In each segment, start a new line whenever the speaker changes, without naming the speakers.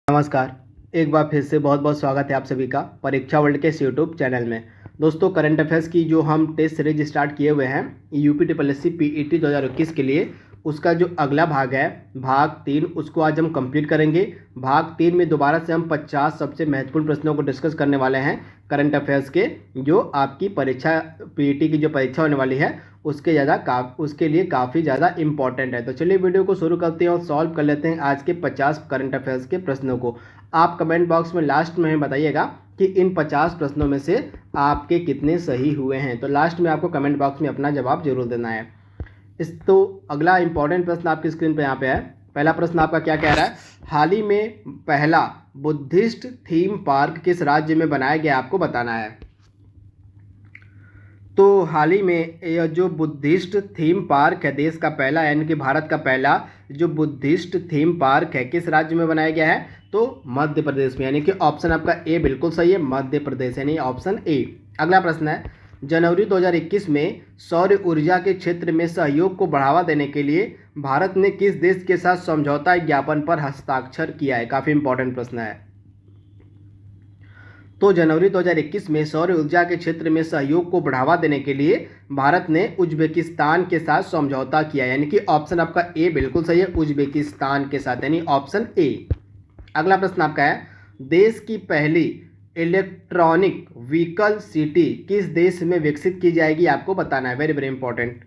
नमस्कार। एक बार फिर से बहुत बहुत स्वागत है आप सभी का परीक्षा वर्ल्ड के इस यूट्यूब चैनल में। दोस्तों, करंट अफेयर्स की जो हम टेस्ट सीरीज स्टार्ट किए हुए हैं UP triple S C PET 2021 के लिए, उसका जो अगला भाग है भाग 3, उसको आज हम कंप्लीट करेंगे। भाग 3 में दोबारा से हम 50 सबसे महत्वपूर्ण प्रश्नों को डिस्कस करने वाले हैं करंट अफेयर्स के, जो आपकी परीक्षा पीईटी की जो परीक्षा होने वाली है उसके लिए काफ़ी ज़्यादा इंपॉर्टेंट है। तो चलिए वीडियो को शुरू करते हैं और सॉल्व कर लेते हैं आज के 50 करंट अफेयर्स के प्रश्नों को। आप कमेंट बॉक्स में लास्ट में हमें बताइएगा कि इन 50 प्रश्नों में से आपके कितने सही हुए हैं। तो लास्ट में आपको कमेंट बॉक्स में अपना जवाब जरूर देना है। तो अगला इंपॉर्टेंट प्रश्न आपकी स्क्रीन पे यहाँ पे है। पहला प्रश्न आपका क्या कह रहा है? हाल ही में पहला बुद्धिस्ट थीम पार्क किस राज्य में बनाया गया, आपको बताना है। तो हाल ही में यह जो बुद्धिस्ट थीम पार्क है, देश का पहला यानी कि भारत का पहला जो बुद्धिस्ट थीम पार्क है, किस राज्य में बनाया गया है? तो मध्य प्रदेश में, यानी कि ऑप्शन आपका ए बिल्कुल सही है, मध्य प्रदेश, यानी ऑप्शन ए। अगला प्रश्न है, जनवरी 2021 में सौर ऊर्जा के क्षेत्र में सहयोग को बढ़ावा देने के लिए भारत ने किस देश के साथ समझौता ज्ञापन पर हस्ताक्षर किया है? काफ़ी इंपॉर्टेंट प्रश्न है। तो जनवरी 2021 में सौर ऊर्जा के क्षेत्र में सहयोग को बढ़ावा देने के लिए भारत ने उज्बेकिस्तान के साथ समझौता किया, यानी कि ऑप्शन आपका ए बिल्कुल सही है, उज्बेकिस्तान के साथ, यानी ऑप्शन ए। अगला प्रश्न आपका है, देश की पहली इलेक्ट्रॉनिक व्हीकल सिटी किस देश में विकसित की जाएगी, आपको बताना है। Very very important.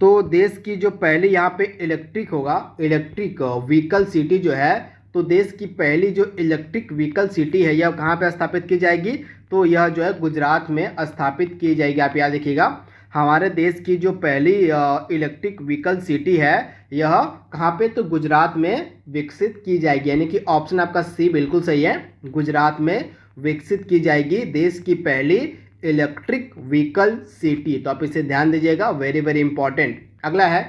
तो देश की जो पहली यहाँ पे इलेक्ट्रिक व्हीकल सिटी जो है, तो देश की पहली जो इलेक्ट्रिक व्हीकल सिटी है यह कहाँ पे स्थापित की जाएगी? तो यह जो है गुजरात में स्थापित की जाएगी। आप याद रखिएगा, हमारे देश की जो पहली इलेक्ट्रिक व्हीकल सिटी है यह कहाँ पे? तो गुजरात में विकसित की जाएगी, यानी कि ऑप्शन आपका सी बिल्कुल सही है, गुजरात में विकसित की जाएगी देश की पहली इलेक्ट्रिक व्हीकल सिटी। तो आप इसे ध्यान दीजिएगा, वेरी वेरी इंपॉर्टेंट। अगला है,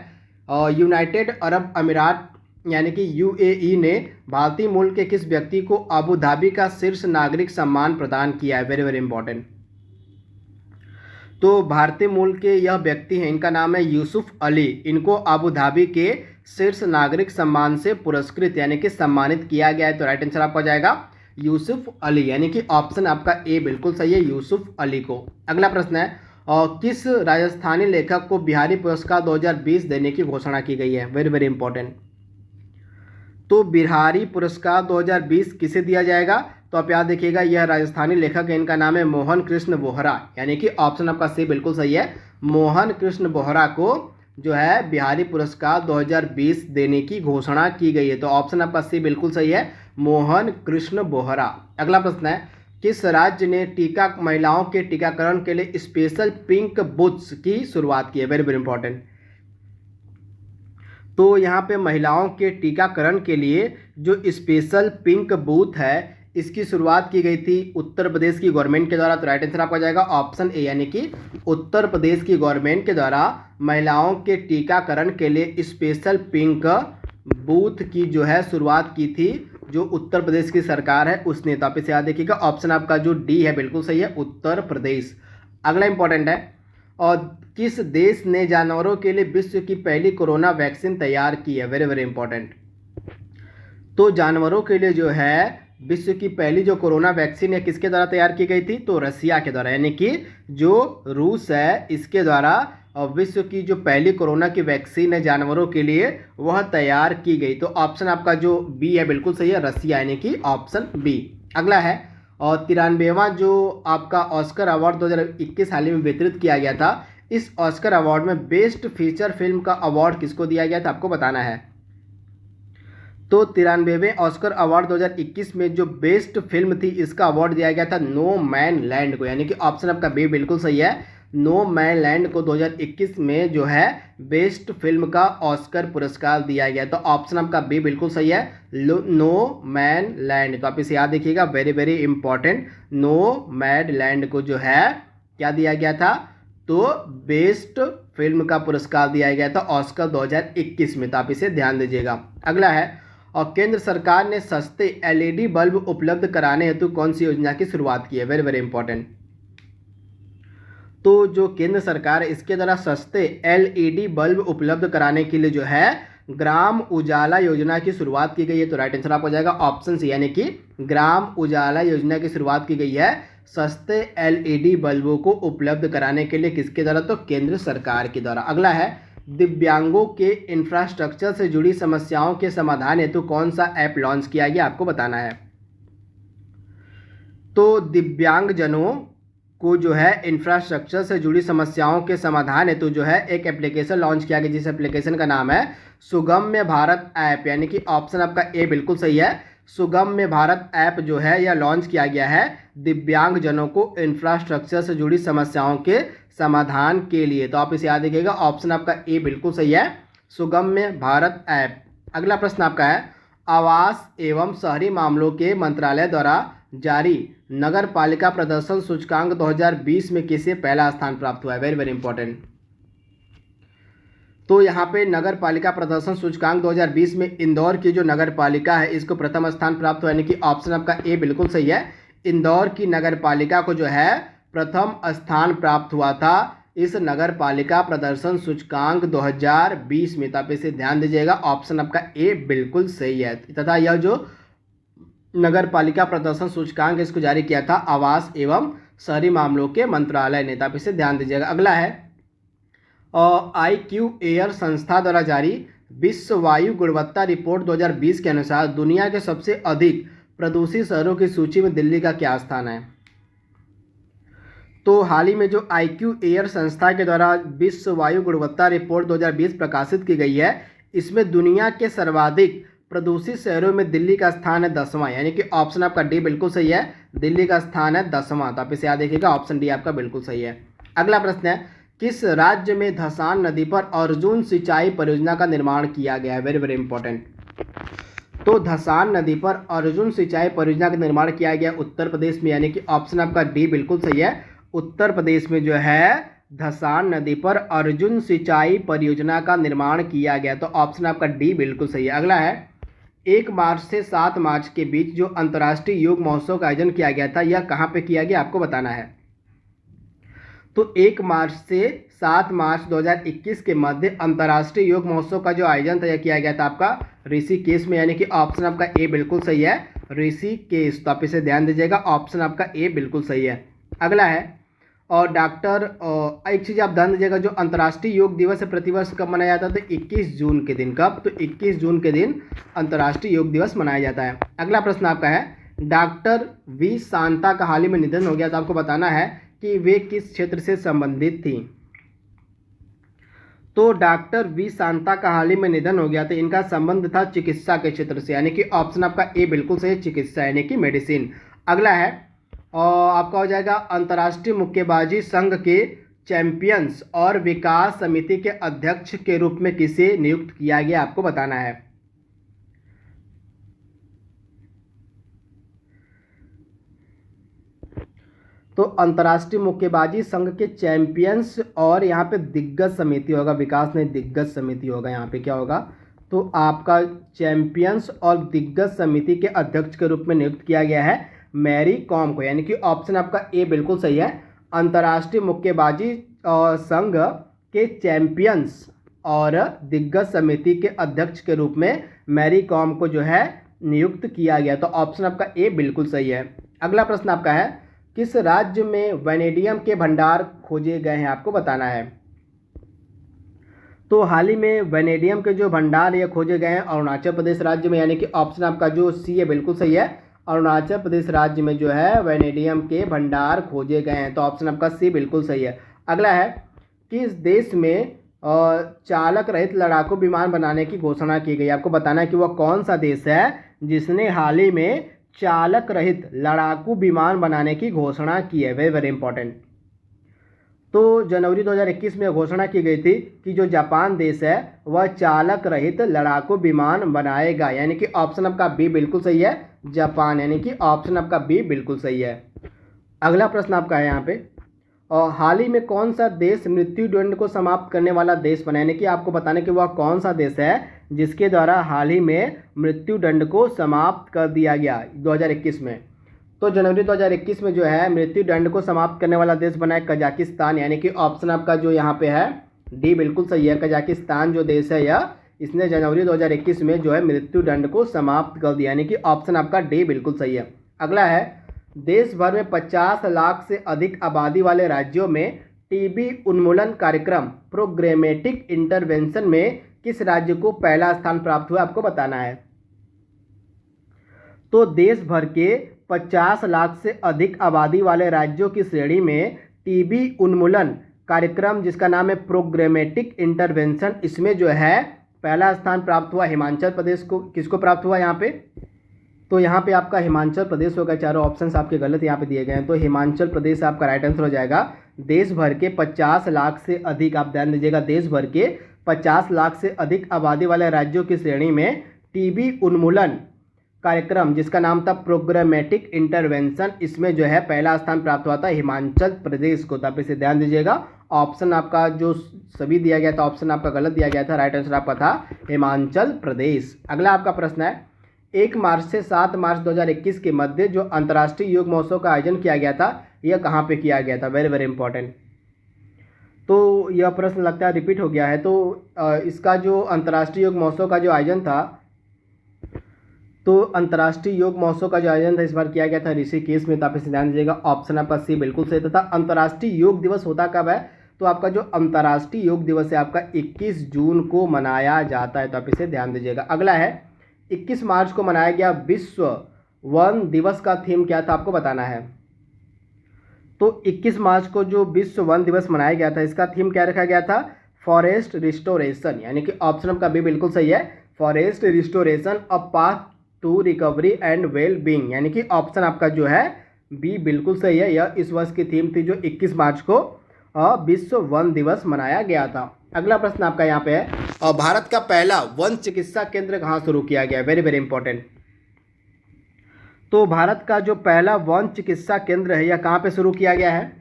यूनाइटेड अरब अमीरात यानी कि यूएई ने भारतीय मूल के किस व्यक्ति को अबू धाबी का शीर्ष नागरिक सम्मान प्रदान किया है? Very very important. तो भारतीय मूल के यह व्यक्ति हैं, इनका नाम है यूसुफ अली। इनको अबू धाबी के शीर्ष नागरिक सम्मान से पुरस्कृत यानी कि सम्मानित किया गया है। तो राइट आंसर आपका जाएगा यूसुफ अली, यानी कि ऑप्शन आपका ए बिल्कुल सही है, यूसुफ अली को। अगला प्रश्न है, और किस राजस्थानी लेखक को बिहारी पुरस्कार 2020 देने की घोषणा की गई है? Very very important. तो बिहारी पुरस्कार 2020 किसे दिया जाएगा? तो आप याद रखिएगा, यह राजस्थानी लेखक है, इनका नाम है मोहन कृष्ण बोहरा, यानी कि ऑप्शन आपका सी बिल्कुल सही है, मोहन कृष्ण बोहरा को जो है बिहारी पुरस्कार 2020 देने की घोषणा की गई है। तो ऑप्शन आपका सी बिल्कुल सही है, मोहन कृष्ण बोहरा। अगला प्रश्न है, किस राज्य ने महिलाओं के टीकाकरण के लिए स्पेशल पिंक बूथ्स की शुरुआत की है? Very very important. तो यहाँ पे महिलाओं के टीकाकरण के लिए जो स्पेशल पिंक बूथ है इसकी शुरुआत की गई थी उत्तर प्रदेश की गवर्नमेंट के द्वारा। तो राइट आंसर आपका जाएगा ऑप्शन ए, यानी कि उत्तर प्रदेश की गवर्नमेंट के द्वारा महिलाओं के टीकाकरण के लिए स्पेशल पिंक बूथ की जो है शुरुआत की थी जो उत्तर प्रदेश की सरकार है उसने। तो आप इसे याद देखिएगा, ऑप्शन आपका जो डी है बिल्कुल सही है, उत्तर प्रदेश। अगला इंपॉर्टेंट है, और किस देश ने जानवरों के लिए विश्व की पहली कोरोना वैक्सीन तैयार की है? Very very important. तो जानवरों के लिए जो है विश्व की पहली जो कोरोना वैक्सीन है किसके द्वारा तैयार की गई थी? तो रसिया के द्वारा, यानी कि जो रूस है इसके द्वारा विश्व की जो पहली कोरोना की वैक्सीन है जानवरों के लिए वह तैयार की गई। तो ऑप्शन आपका जो बी है बिल्कुल सही है, रसिया, यानी कि ऑप्शन बी। अगला है, और 93वां जो आपका ऑस्कर अवार्ड 2021 हाल ही में वितरित किया गया था, इस ऑस्कर अवार्ड में बेस्ट फीचर फिल्म का अवार्ड किसको दिया गया था? आपको बताना है। तो 93वें ऑस्कर अवार्ड 2021 में जो बेस्ट फिल्म थी इसका अवार्ड दिया गया था नो मैन लैंड को, यानी कि ऑप्शन आपका बी बिल्कुल सही है, नो मैन लैंड को 2021 में जो है बेस्ट फिल्म का ऑस्कर पुरस्कार दिया गया। तो ऑप्शन आपका बी बिल्कुल सही है, नो मैन लैंड। तो आप इसे याद देखिएगा, very very important, no man land को जो है क्या दिया गया था? तो बेस्ट फिल्म का पुरस्कार दिया गया था ऑस्कर 2021 में। तो आप इसे ध्यान दीजिएगा। अगला है, और केंद्र सरकार ने सस्ते एलईडी बल्ब उपलब्ध कराने हेतु कौन सी योजना की शुरुआत की है? Very very important. तो जो केंद्र सरकार है इसके द्वारा सस्ते एलईडी बल्ब उपलब्ध कराने के लिए जो है ग्राम उजाला योजना की शुरुआत की गई है? तो राइट आंसर आपको जाएगा ऑप्शन सी, यानी कि ग्राम उजाला योजना की शुरुआत की गई है सस्ते एलईडी बल्बों को उपलब्ध कराने के लिए। किसके द्वारा? तो केंद्र सरकार के द्वारा। अगला है, दिव्यांगों के इंफ्रास्ट्रक्चर से जुड़ी समस्याओं के समाधान हेतु कौन सा ऐप लॉन्च किया गया? आपको बताना है। तो दिव्यांगजनों को जो है इंफ्रास्ट्रक्चर से जुड़ी समस्याओं के समाधान हेतु जो है एक एप्लीकेशन लॉन्च किया गया, जिस एप्लीकेशन का नाम है सुगम्य भारत ऐप, यानी कि ऑप्शन आपका ए बिल्कुल सही है। सुगम्य भारत ऐप जो है यह लॉन्च किया गया है दिव्यांगजनों को इंफ्रास्ट्रक्चर से जुड़ी समस्याओं के समाधान के लिए। तो आप इसे याद रखिएगा, ऑप्शन आपका ए बिल्कुल सही है, सुगम्य भारत ऐप। अगला प्रश्न आपका है, आवास एवं शहरी मामलों के मंत्रालय द्वारा जारी नगर पालिका प्रदर्शन सूचकांक 2020 में किसे पहला स्थान प्राप्त हुआ है? Very very important. तो यहाँ पे नगर पालिका प्रदर्शन सूचकांक 2020 में इंदौर की जो नगर पालिका है इसको प्रथम स्थान प्राप्त हुआ, यानी कि ऑप्शन आपका ए बिल्कुल सही है। इंदौर की नगर पालिका को जो है प्रथम स्थान प्राप्त हुआ था इस नगर पालिका प्रदर्शन सूचकांक 2020 में। तो आप इसे ध्यान दीजिएगा, ऑप्शन आपका ए बिल्कुल सही है। तथा यह जो नगर पालिका प्रदर्शन सूचकांक इसको जारी किया था आवास एवं शहरी मामलों के मंत्रालय ने। तो आप इसे ध्यान दीजिएगा। अगला है, IQ एयर संस्था द्वारा जारी विश्व वायु गुणवत्ता रिपोर्ट 2020 के अनुसार दुनिया के सबसे अधिक प्रदूषित शहरों की सूची में दिल्ली का क्या स्थान है? तो हाल ही में जो IQ एयर संस्था के द्वारा विश्व वायु गुणवत्ता रिपोर्ट 2020 प्रकाशित की गई है, इसमें दुनिया के सर्वाधिक प्रदूषित शहरों में दिल्ली का स्थान है 10वां, यानी कि ऑप्शन आपका डी बिल्कुल सही है, दिल्ली का स्थान है 10वां। तो आप इसे याद रखिएगा, ऑप्शन डी आपका बिल्कुल सही है। अगला प्रश्न है, किस राज्य में धसान नदी पर अर्जुन सिंचाई परियोजना का निर्माण किया गया है? Very very important. तो धसान नदी पर अर्जुन सिंचाई परियोजना का निर्माण किया गया उत्तर प्रदेश में, यानी कि ऑप्शन आपका डी बिल्कुल सही है, उत्तर प्रदेश में जो है धसान नदी पर अर्जुन सिंचाई परियोजना का निर्माण किया गया। तो ऑप्शन आपका डी बिल्कुल सही है। अगला है, 1 मार्च से 7 मार्च के बीच जो अंतर्राष्ट्रीय योग महोत्सव का आयोजन किया गया था यह कहाँ पे किया गया? आपको बताना है। तो 1 मार्च से 7 मार्च 2021 के मध्य अंतर्राष्ट्रीय योग महोत्सव का जो आयोजन था किया गया था आपका ऋषिकेश में, यानी कि ऑप्शन आपका ए बिल्कुल सही है, ऋषिकेश। तो आप इसे ध्यान दीजिएगा, ऑप्शन आपका ए बिल्कुल सही है। अगला है, और एक चीज़ आप ध्यान दीजिएगा, जो अंतर्राष्ट्रीय योग दिवस है प्रतिवर्ष कब मनाया जाता है? तो 21 जून के दिन। कब? तो 21 जून के दिन अंतर्राष्ट्रीय योग दिवस मनाया जाता है। अगला प्रश्न आपका है, डॉक्टर वी शांता का हाल ही में निधन हो गया, तो आपको बताना है कि वे किस क्षेत्र से संबंधित थी। तो डॉक्टर वी शांता का हाल ही में निधन हो गया, तो इनका संबंध था चिकित्सा के क्षेत्र से, यानी कि ऑप्शन आपका ए बिल्कुल सही, चिकित्सा यानी कि मेडिसिन। अगला है, और आपका हो जाएगा, अंतर्राष्ट्रीय मुक्केबाजी संघ के चैंपियंस और विकास समिति के अध्यक्ष के रूप में किसे नियुक्त किया गया? आपको बताना है। तो अंतर्राष्ट्रीय मुक्केबाजी संघ के चैंपियंस और यहाँ पे दिग्गज समिति होगा, विकास नहीं दिग्गज समिति होगा, यहाँ पे क्या होगा? तो आपका चैंपियंस और दिग्गज समिति के अध्यक्ष के रूप में नियुक्त किया गया है मैरी कॉम को, यानी कि ऑप्शन आपका ए बिल्कुल सही है। अंतर्राष्ट्रीय मुक्केबाजी संघ के चैंपियंस और दिग्गज समिति के अध्यक्ष के रूप में मैरी कॉम को जो है नियुक्त किया गया। तो ऑप्शन आपका ए बिल्कुल सही है। अगला प्रश्न आपका है, किस राज्य में वैनेडियम के भंडार खोजे गए हैं? आपको बताना है। तो हाल ही में वैनेडियम के जो भंडार ये खोजे गए हैं अरुणाचल प्रदेश राज्य में, यानी कि ऑप्शन आपका जो सी है बिल्कुल सही है, अरुणाचल प्रदेश राज्य में जो है वैनेडियम के भंडार खोजे गए हैं। तो ऑप्शन आपका सी बिल्कुल सही है। अगला है, किस देश में चालक रहित लड़ाकू विमान बनाने की घोषणा की गई? आपको बताना है कि वह कौन सा देश है जिसने हाल ही में चालक रहित लड़ाकू विमान बनाने की घोषणा की है। Very very important. तो जनवरी 2021 में घोषणा की गई थी कि जो जापान देश है वह चालक रहित लड़ाकू विमान बनाएगा, यानी कि ऑप्शन आपका बी बिल्कुल सही है, जापान, यानी कि ऑप्शन आपका बी बिल्कुल सही है। अगला प्रश्न आपका है यहाँ पे, और हाल ही में कौन सा देश मृत्यु दंड को समाप्त करने वाला देश बना, यानी कि आपको बताने कि वह कौन सा देश है जिसके द्वारा हाल ही में मृत्यु दंड को समाप्त कर दिया गया 2021 में। तो जनवरी 2021 में जो है मृत्यु दंड को समाप्त करने वाला देश बना है कजाकिस्तान, यानी कि ऑप्शन आपका जो यहाँ पे है डी बिल्कुल सही है, कजाकिस्तान जो देश है यह इसने जनवरी 2021 में जो है मृत्यु दंड को समाप्त कर दिया, यानी कि ऑप्शन आपका डी बिल्कुल सही है। अगला है, देश भर में 50 लाख से अधिक आबादी वाले राज्यों में टीबी उन्मूलन कार्यक्रम प्रोग्रामेटिक इंटरवेंशन में किस राज्य को पहला स्थान प्राप्त हुआ, आपको बताना है। तो देश भर के 50 लाख से अधिक आबादी वाले राज्यों की श्रेणी में टीबी उन्मूलन कार्यक्रम जिसका नाम है प्रोग्रामेटिक इंटरवेंशन, इसमें जो है पहला स्थान प्राप्त हुआ हिमाचल प्रदेश को। किसको प्राप्त हुआ यहाँ पे? तो यहाँ पे आपका हिमाचल प्रदेश होगा। चारों ऑप्शंस आपके गलत यहाँ पे दिए गए हैं, तो हिमाचल प्रदेश आपका राइट आंसर हो जाएगा। देश भर के 50 लाख से अधिक, आप ध्यान दीजिएगा, देश भर के 50 लाख से अधिक आबादी वाले राज्यों की श्रेणी में टीबी उन्मूलन कार्यक्रम जिसका नाम था प्रोग्रामेटिक इंटरवेंशन, इसमें जो है पहला स्थान प्राप्त हुआ था हिमाचल प्रदेश को। तो आप इसे ध्यान दीजिएगा, ऑप्शन आपका जो सभी दिया गया था ऑप्शन आपका गलत दिया गया था, राइट आंसर आपका था हिमाचल प्रदेश। अगला आपका प्रश्न है, 1 मार्च से 7 मार्च 2021 के मध्य जो अंतर्राष्ट्रीय योग महोत्सव का आयोजन किया गया था, यह कहाँ पे किया गया था? Very very important. तो यह प्रश्न लगता है रिपीट हो गया है। तो इसका जो अंतर्राष्ट्रीय योग महोत्सव का जो आयोजन था, तो अंतर्राष्ट्रीय योग महोत्सव का जो आयोजन था इस बार किया गया था ऋषिकेश में। तो आप इसे ध्यान दीजिएगा, ऑप्शन आपका सी बिल्कुल सही तथा अंतर्राष्ट्रीय योग दिवस होता कब है? तो आपका जो अंतर्राष्ट्रीय योग दिवस है आपका 21 जून को मनाया जाता है। तो आप इसे ध्यान दीजिएगा। अगला है, 21 मार्च को मनाया गया विश्व वन दिवस का थीम क्या था, आपको बताना है। तो 21 मार्च को जो विश्व वन दिवस मनाया गया था, इसका थीम क्या रखा गया था? फॉरेस्ट रिस्टोरेशन, यानी कि ऑप्शन आपका बी बिल्कुल सही है, forest restoration a path to recovery and well being, यानी कि ऑप्शन आपका जो है बी बिल्कुल सही है। यह इस वर्ष की थीम थी जो 21 मार्च को विश्व वन दिवस मनाया गया था। अगला प्रश्न आपका यहाँ पे है, और भारत का पहला वन चिकित्सा केंद्र कहाँ शुरू किया गया? Very very important. तो भारत का जो पहला वन चिकित्सा केंद्र है यह कहाँ पे शुरू किया गया है?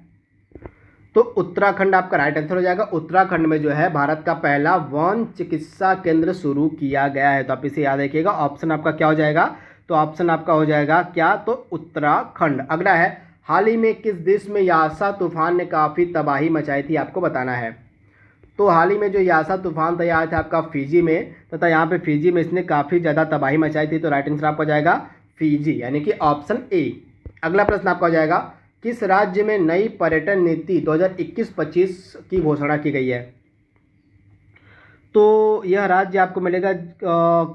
तो उत्तराखंड आपका राइट आंसर हो जाएगा। उत्तराखंड में जो है भारत का पहला वन चिकित्सा केंद्र शुरू किया गया है। तो आप इसे याद रखिएगा, ऑप्शन आपका क्या हो जाएगा? तो ऑप्शन आपका हो जाएगा क्या? तो उत्तराखंड। अगला है, हाल ही में किस देश में यासा तूफान ने काफ़ी तबाही मचाई थी, आपको बताना है। तो हाल ही में जो यासा तूफान था यह आया था आपका फिजी में, तथा यहाँ पे फिजी में इसने काफ़ी ज़्यादा तबाही मचाई थी। तो राइट आंसर आपका हो जाएगा फिजी, यानी कि ऑप्शन ए। अगला प्रश्न आपका हो जाएगा, किस राज्य में नई पर्यटन नीति 2021-25 की घोषणा की गई है? तो यह राज्य आपको मिलेगा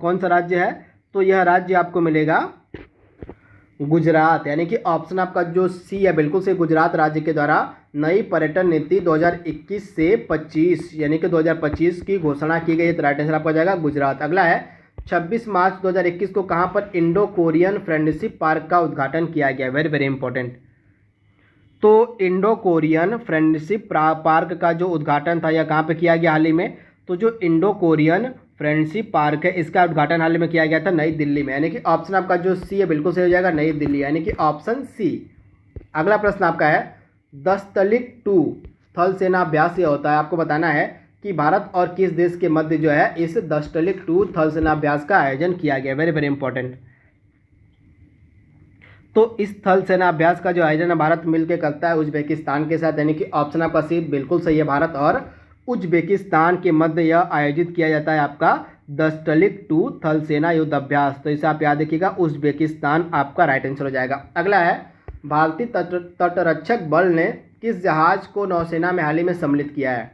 कौन सा राज्य है? तो यह राज्य आपको मिलेगा गुजरात, यानी कि ऑप्शन आपका जो सी है बिल्कुल से, गुजरात राज्य के द्वारा नई पर्यटन नीति 2021 से 25 यानी कि 2025 की घोषणा की गई है। तो राइट आंसर आपका हो जाएगा गुजरात। अगला है, 26 मार्च 2021 को कहाँ पर इंडो कोरियन फ्रेंडशिप पार्क का उद्घाटन किया गया? Very very important. तो इंडो कोरियन फ्रेंडशिप पार्क का जो उद्घाटन था यह कहाँ पे किया गया हाल ही में? तो जो इंडो कोरियन फ्रेंडशिप पार्क है इसका उद्घाटन हाल ही में किया गया था नई दिल्ली में, यानी कि ऑप्शन आपका जो सी है बिल्कुल सही हो जाएगा, नई दिल्ली, यानी कि ऑप्शन सी। अगला प्रश्न आपका है, दस्तलिक 2 थल सेना अभ्यास यह होता है, आपको बताना है कि भारत और किस देश के मध्य जो है इस दस्तलिक 2 थल सेना अभ्यास का आयोजन किया गया? Very very important. तो इस थल सेना अभ्यास का जो आयोजन भारत मिलकर करता है उज्बेकिस्तान के साथ, यानी कि ऑप्शन आपका सी बिल्कुल सही है, भारत और उज्बेकिस्तान के मध्य यह आयोजित किया जाता है आपका दस्तलिक 2 थल सेना युद्ध अभ्यास। तो इसे आप याद रखिएगा, उज्बेकिस्तान आपका राइट आंसर हो जाएगा। अगला है, भारतीय तटरक्षक बल ने किस जहाज को नौसेना में हाल ही में सम्मिलित किया है?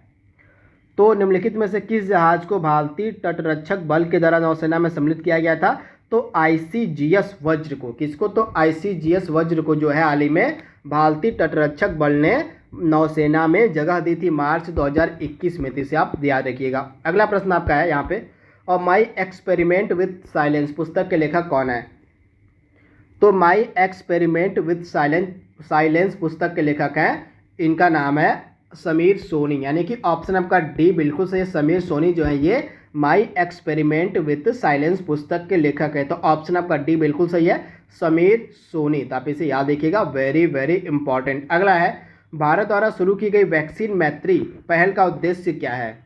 तो निम्नलिखित में से किस जहाज को भारतीय तटरक्षक बल के द्वारा नौसेना में सम्मिलित किया गया था? तो ICGS वज्र को। किसको? तो ICGS वज्र को जो है हाल ही में भारतीय तटरक्षक बल ने नौसेना में जगह दी थी मार्च 2021 में। इसे आप याद रखिएगा। अगला प्रश्न आपका है यहाँ पे, और माई एक्सपेरिमेंट विथ साइलेंस पुस्तक के लेखक कौन है? तो माई एक्सपेरिमेंट विथ साइलेंस पुस्तक के लेखक हैं, इनका नाम है समीर सोनी, यानी कि ऑप्शन आपका डी बिल्कुल सही है, समीर सोनी जो है ये माई एक्सपेरिमेंट विथ साइलेंस पुस्तक के लेखक है। तो ऑप्शन आपका डी बिल्कुल सही है, समीर सोनी। तो आप इसे याद रखिएगा, वेरी वेरी इंपॉर्टेंट। अगला है, भारत द्वारा शुरू की गई वैक्सीन मैत्री पहल का उद्देश्य क्या है?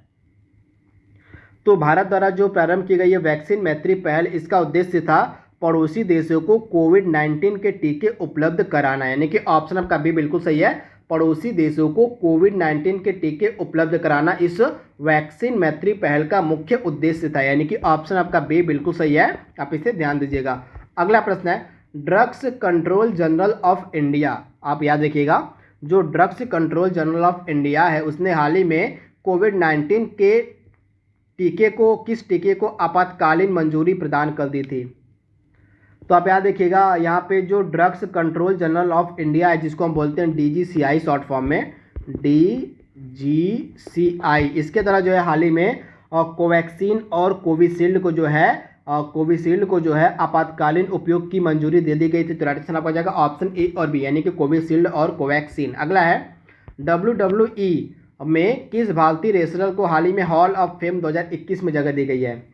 तो भारत द्वारा जो प्रारंभ की गई है वैक्सीन मैत्री पहल, इसका उद्देश्य था पड़ोसी देशों को कोविड-19 के टीके उपलब्ध कराना, यानी कि ऑप्शन आपका बी बिल्कुल सही है, पड़ोसी देशों को कोविड-19 के टीके उपलब्ध कराना इस वैक्सीन मैत्री पहल का मुख्य उद्देश्य था, यानी कि ऑप्शन आपका बी बिल्कुल सही है, आप इसे ध्यान दीजिएगा। अगला प्रश्न है, drugs control general of India, आप याद रखिएगा, जो drugs control general of India है उसने हाल ही में कोविड-19 के किस टीके को आपातकालीन मंजूरी प्रदान कर दी थी। तो आप याद रखिएगा, यहाँ पे जो drugs control general of India है, जिसको हम बोलते हैं DGCI शॉर्ट फॉर्म में, DGCI, इसके द्वारा जो है हाल ही में कोवैक्सीन और कोविशील्ड को जो है आपातकालीन उपयोग की मंजूरी दे दी गई थी। तो राइट आंसर आपका जाएगा ऑप्शन ए और बी, यानी कि कोविशील्ड और कोवैक्सीन। अगला है, WWE में किस भारतीय रेसलर को हाल ही में हॉल ऑफ फेम 2021 में जगह दी गई है।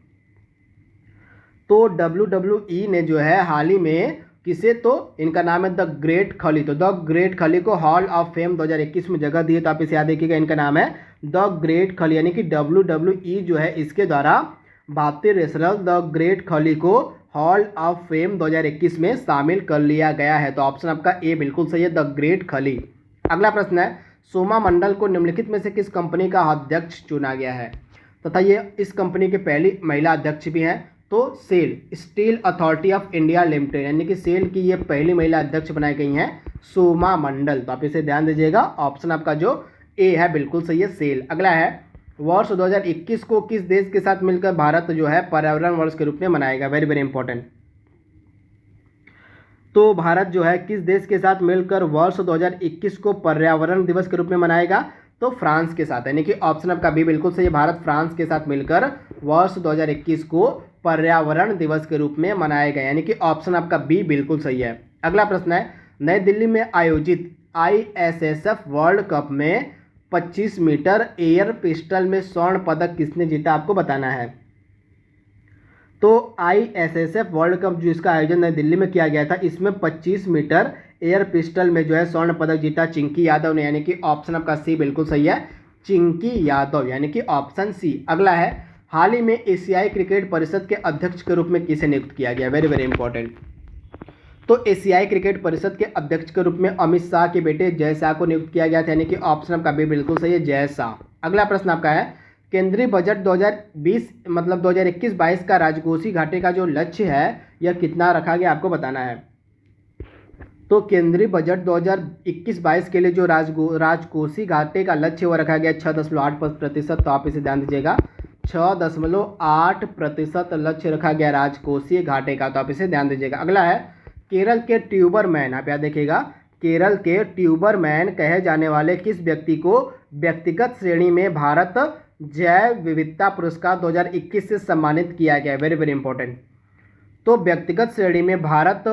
तो WWE ने जो है हाल ही में किसे, तो इनका नाम है द ग्रेट खली, तो द ग्रेट खली को हॉल ऑफ फेम 2021 में जगह दी है। तो आप इसे याद रखिएगा, इनका नाम है द ग्रेट खली, यानी कि WWE जो है इसके द्वारा भारतीय रेसलर द ग्रेट खली को हॉल ऑफ फेम 2021 में शामिल कर लिया गया है। तो ऑप्शन आपका ए बिल्कुल सही है, द ग्रेट खली। अगला प्रश्न है, सोमा मंडल को निम्नलिखित में से किस कंपनी का अध्यक्ष चुना गया है तथा ये इस कंपनी के पहली महिला अध्यक्ष भी हैं। तो SAIL steel authority of India limited, यानी कि सेल की ये पहली महिला अध्यक्ष बनाई गई हैं सोमा मंडल। तो आप इसे ध्यान दीजिएगा, ऑप्शन आपका जो ए है बिल्कुल सही है, सेल। अगला है, वर्ष 2021 को किस देश के साथ मिलकर भारत जो है पर्यावरण वर्ष के रूप में मनाएगा। Very very important. तो भारत जो है किस देश के साथ मिलकर वर्ष 2021 को पर्यावरण दिवस के रूप में मनाएगा। तो फ्रांस के साथ, यानी कि ऑप्शन आपका बी बिल्कुल सही है, भारत फ्रांस के साथ मिलकर वर्ष 2021 को पर्यावरण दिवस के रूप में मनाएगा, यानी कि ऑप्शन आपका बी बिल्कुल सही है। अगला प्रश्न है, नई दिल्ली में आयोजित ISSF वर्ल्ड कप में 25 मीटर एयर पिस्टल में स्वर्ण पदक किसने जीता, आपको बताना है। तो ISSF वर्ल्ड कप जो इसका आयोजन नई दिल्ली में किया गया था, इसमें 25 मीटर एयर पिस्टल में जो है स्वर्ण पदक जीता चिंकी यादव ने, यानी कि ऑप्शन आपका सी बिल्कुल सही है, चिंकी यादव, यानी कि ऑप्शन सी। अगला है, हाल ही में एशियाई क्रिकेट परिषद के अध्यक्ष के रूप में किसे नियुक्त किया गया। Very very important. तो एशियाई क्रिकेट परिषद के अध्यक्ष के रूप में अमित शाह के बेटे जय शाह को नियुक्त किया गया था, यानी कि ऑप्शन आपका बी बिल्कुल सही है, जय शाह। अगला प्रश्न आपका है, केंद्रीय बजट 2020 मतलब 2021-22 का राजकोषीय घाटे का जो लक्ष्य है यह कितना रखा गया, आपको बताना है। तो केंद्रीय बजट 2021-22 के लिए जो राजकोषीय घाटे का लक्ष्य वो रखा गया 6.8%। तो आप इसे ध्यान दीजिएगा, 6.8% लक्ष्य रखा गया राजकोषीय घाटे का। तो आप इसे ध्यान दीजिएगा। अगला है, केरल के ट्यूबरमैन, आप याद देखिएगा, केरल के ट्यूबरमैन कहे जाने वाले किस व्यक्ति को व्यक्तिगत श्रेणी में भारत जैव विविधता पुरस्कार 2021 से सम्मानित किया गया। Very very important. तो व्यक्तिगत श्रेणी में भारत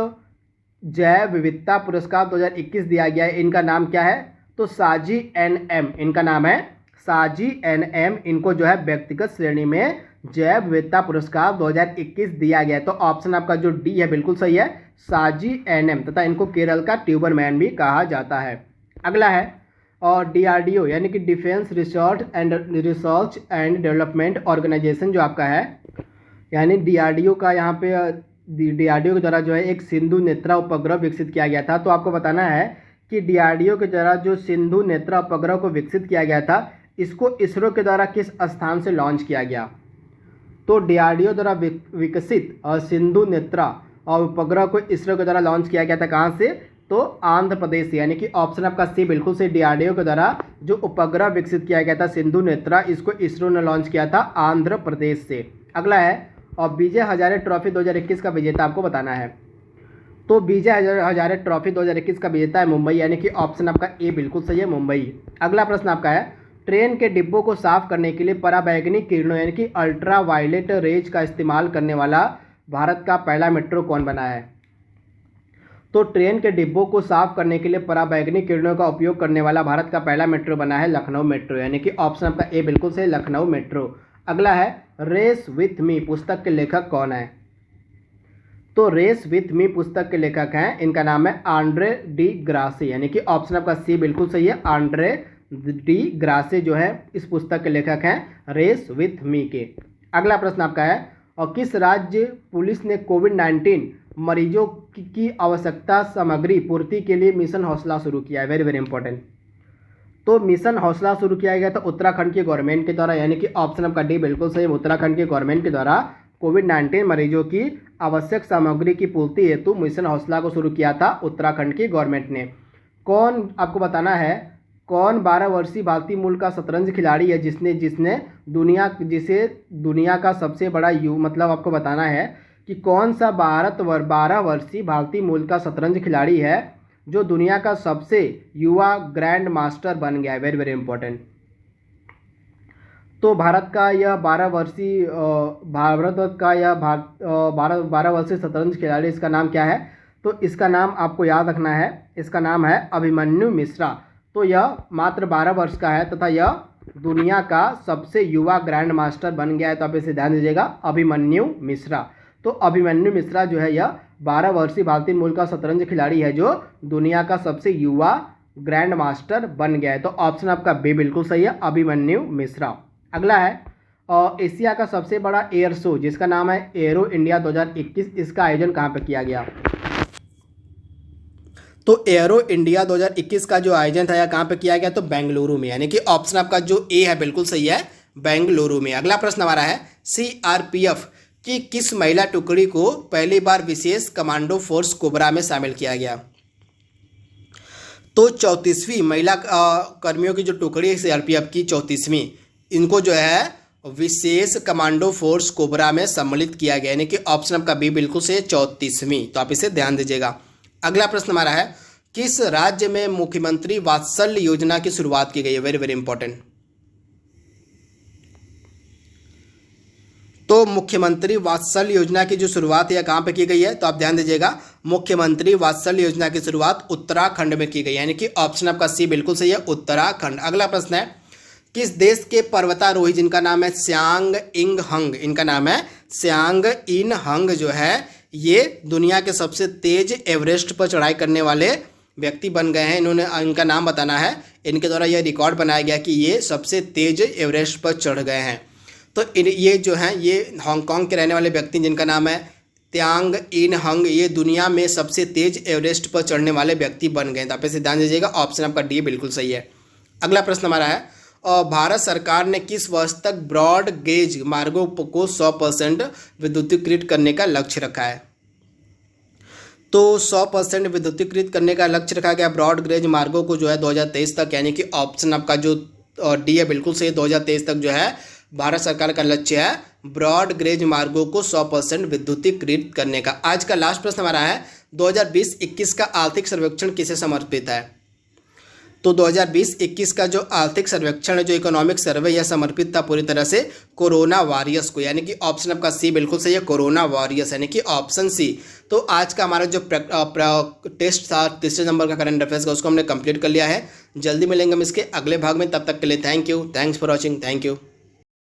जैव विविधता पुरस्कार 2021 दिया गया है। इनका नाम क्या है, तो साजी NM, इनका नाम है साजी NM। इनको जो है व्यक्तिगत श्रेणी में जैव विविधता पुरस्कार 2021 दिया गया है। तो ऑप्शन आपका जो डी है बिल्कुल सही है, साजी NM, तथा इनको केरल का ट्यूबरमैन भी कहा जाता है। अगला है, और DRDO यानी कि defence research and development organisation जो आपका है, यानी DRDO का यहाँ पे DRDO के द्वारा जो है एक सिंधु नेत्रा उपग्रह विकसित किया गया था। तो आपको बताना है कि DRDO के द्वारा जो सिंधु नेत्रा उपग्रह को विकसित किया गया था, इसको इसरो के द्वारा किस स्थान से लॉन्च किया गया। तो DRDO द्वारा विकसित सिंधु नेत्रा और उपग्रह को इसरो के द्वारा लॉन्च किया गया था, कहाँ से, तो आंध्र प्रदेश से, यानी कि ऑप्शन आपका सी बिल्कुल से, DRDO के द्वारा जो उपग्रह विकसित किया गया था सिंधु नेत्रा, इसको इसरो ने लॉन्च किया था आंध्र प्रदेश से। अगला है, और विजय हजारे ट्रॉफी 2021 का विजेता आपको बताना है। तो विजय हजारे ट्रॉफी 2021 का विजेता है मुंबई, यानी कि ऑप्शन आपका ए बिल्कुल सही है, मुंबई। अगला प्रश्न आपका है, ट्रेन के डिब्बों को साफ करने के लिए पराबैंगनी किरणों यानी कि अल्ट्रा वायलेट रेज का इस्तेमाल करने वाला भारत का पहला मेट्रो कौन बना है। तो ट्रेन के डिब्बों को साफ करने के लिए पराबैंगनी किरणों का उपयोग करने वाला भारत का पहला मेट्रो बना है लखनऊ मेट्रो, यानी कि ऑप्शन आपका ए बिल्कुल सही, लखनऊ मेट्रो। अगला है, रेस विथ मी पुस्तक के लेखक कौन है। तो रेस विथ मी पुस्तक के लेखक हैं, इनका नाम है आंड्रे डी ग्रासी, यानी कि ऑप्शन आपका सी बिल्कुल सही है, आंड्रे डी ग्रासी जो है इस पुस्तक के लेखक हैं रेस विथ मी के। अगला प्रश्न आपका है, और किस राज्य पुलिस ने कोविड-19 मरीजों की आवश्यकता सामग्री पूर्ति के लिए मिशन हौसला शुरू किया है। Very very important. तो मिशन हौसला शुरू किया गया था उत्तराखंड की गवर्नमेंट के द्वारा, यानी कि ऑप्शन आपका डी बिल्कुल सही। उत्तराखंड की गवर्नमेंट के द्वारा कोविड-19 मरीजों की आवश्यक सामग्री की पूर्ति हेतु मिशन हौसला को शुरू किया था उत्तराखंड की गवर्नमेंट ने। कौन, आपको बताना है, कौन 12 वर्षीय भारतीय मूल का शतरंज खिलाड़ी है जिसे दुनिया का सबसे बड़ा मतलब आपको बताना है कि कौन सा 12 वर्षीय भारतीय मूल का शतरंज खिलाड़ी है जो दुनिया का सबसे युवा ग्रैंड मास्टर बन गया है। Very very important. तो भारत का यह 12 वर्षीय शतरंज खिलाड़ी, इसका नाम क्या है? तो इसका नाम आपको याद रखना है, इसका नाम है अभिमन्यु मिश्रा। तो यह मात्र 12 वर्ष का है तथा यह दुनिया का सबसे युवा ग्रैंड मास्टर बन गया है। तो आप इसे ध्यान दीजिएगा, अभिमन्यु मिश्रा। तो अभिमन्यु मिश्रा जो है यह 12 वर्षीय भारतीय मूल का शतरंज खिलाड़ी है जो दुनिया का सबसे युवा ग्रैंड मास्टर बन गया है। तो ऑप्शन आपका बी बिल्कुल सही है, अभिमन्यु मिश्रा। अगला है एशिया का सबसे बड़ा एयर शो जिसका नाम है एरो इंडिया 2021, इसका आयोजन कहाँ पर किया गया? तो एरो इंडिया 2021 का जो आयोजन था यह कहाँ पे किया गया? तो बेंगलुरु में, यानी कि ऑप्शन आपका जो ए है बिल्कुल सही है, बेंगलुरु में। अगला प्रश्न हमारा है सीआरपीएफ की किस महिला टुकड़ी को पहली बार विशेष कमांडो फोर्स कोबरा में शामिल किया गया? तो 34वीं महिला कर्मियों की जो टुकड़ी है सीआरपीएफ की 34वीं, इनको जो है विशेष कमांडो फोर्स कोबरा में सम्मिलित किया गया, यानी कि ऑप्शन आपका बी बिल्कुल सही है, 34वीं। तो आप इसे ध्यान दीजिएगा। अगला प्रश्न हमारा है किस राज्य में मुख्यमंत्री वात्सल्य योजना की शुरुआत की गई है? Very very important. तो मुख्यमंत्री वात्सल्य योजना की जो शुरुआत है कहां पे की गई है? तो आप ध्यान दीजिएगा, मुख्यमंत्री वात्सल्य योजना की शुरुआत उत्तराखंड में की गई, यानी कि ऑप्शन आपका सी बिल्कुल सही है, उत्तराखंड। अगला प्रश्न है किस देश के पर्वतारोही जिनका नाम है स्यांग इंग हंग, इनका नाम है स्यांग इन हंग, जो है ये दुनिया के सबसे तेज एवरेस्ट पर चढ़ाई करने वाले व्यक्ति बन गए हैं। इनका नाम बताना है, इनके द्वारा यह रिकॉर्ड बनाया गया कि ये सबसे तेज एवरेस्ट पर चढ़ गए हैं। तो ये जो हैं ये हांगकांग के रहने वाले व्यक्ति जिनका नाम है त्यांग इन हंग, ये दुनिया में सबसे तेज एवरेस्ट पर चढ़ने वाले व्यक्ति बन गए। तो आप इसे ध्यान दीजिएगा, ऑप्शन आपका डी बिल्कुल सही है। अगला प्रश्न हमारा है भारत सरकार ने किस वर्ष तक ब्रॉड गेज मार्गों को 100% विद्युतीकृत करने का लक्ष्य रखा है? तो 100% विद्युतीकृत करने का लक्ष्य रखा गया ब्रॉड गेज मार्गों को जो है 2023 तक, यानी कि ऑप्शन आपका जो डी है बिल्कुल सही, 2023 तक जो है भारत सरकार का लक्ष्य है ब्रॉड गेज मार्गों को 100% विद्युतीकृत करने का। आज का लास्ट प्रश्न हमारा है 2020-21 का आर्थिक सर्वेक्षण किसे समर्पित है? तो 2020-21 का जो आर्थिक सर्वेक्षण है, जो इकोनॉमिक सर्वे, यह समर्पित था पूरी तरह से कोरोना वॉरियर्स को, यानी कि ऑप्शन आपका सी बिल्कुल सही है, कोरोना वॉरियर्स, यानी कि ऑप्शन सी। तो आज का हमारा जो टेस्ट था 3 नंबर का करंट अफेयर्स का, उसको हमने कंप्लीट कर लिया है। जल्दी मिलेंगे हम इसके अगले भाग में, तब तक के लिए thank you, thanks for watching, thank you.